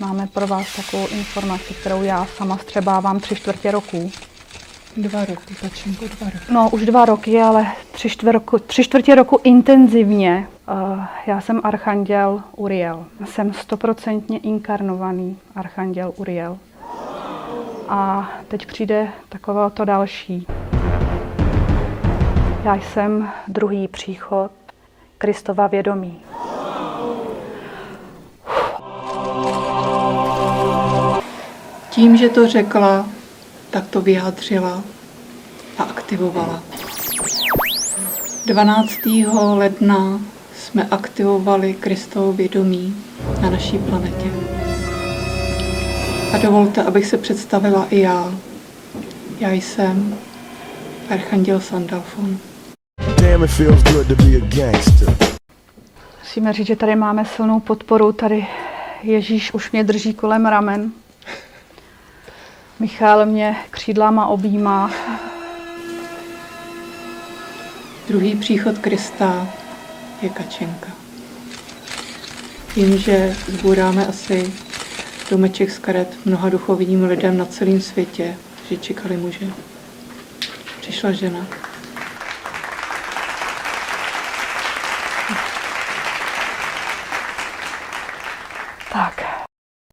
máme pro vás takovou informaci, kterou já sama střebávám 3/4 roku. 2 roky, tačenko 2 roky. No, už 2 roky, ale 3/4 roku intenzivně. Já jsem archanděl Uriel. Jsem 100% inkarnovaný archanděl Uriel. A teď přijde takové to další. Já jsem druhý příchod Kristova vědomí. Tím, že to řekla, tak to vyjádřila a aktivovala. 12. ledna jsme aktivovali Kristovo vědomí na naší planetě. A dovolte, abych se představila i já. Já jsem archanděl Sandalfon. Musíme říct, že tady máme silnou podporu. Tady Ježíš už mě drží kolem ramen. Michal mě křídlama objímá. Druhý příchod Krista je Kačenka. Vím, že sbouráme asi domeček z karet mnoha duchovním lidem na celém světě, že čekali muže. Přišla žena. Tak.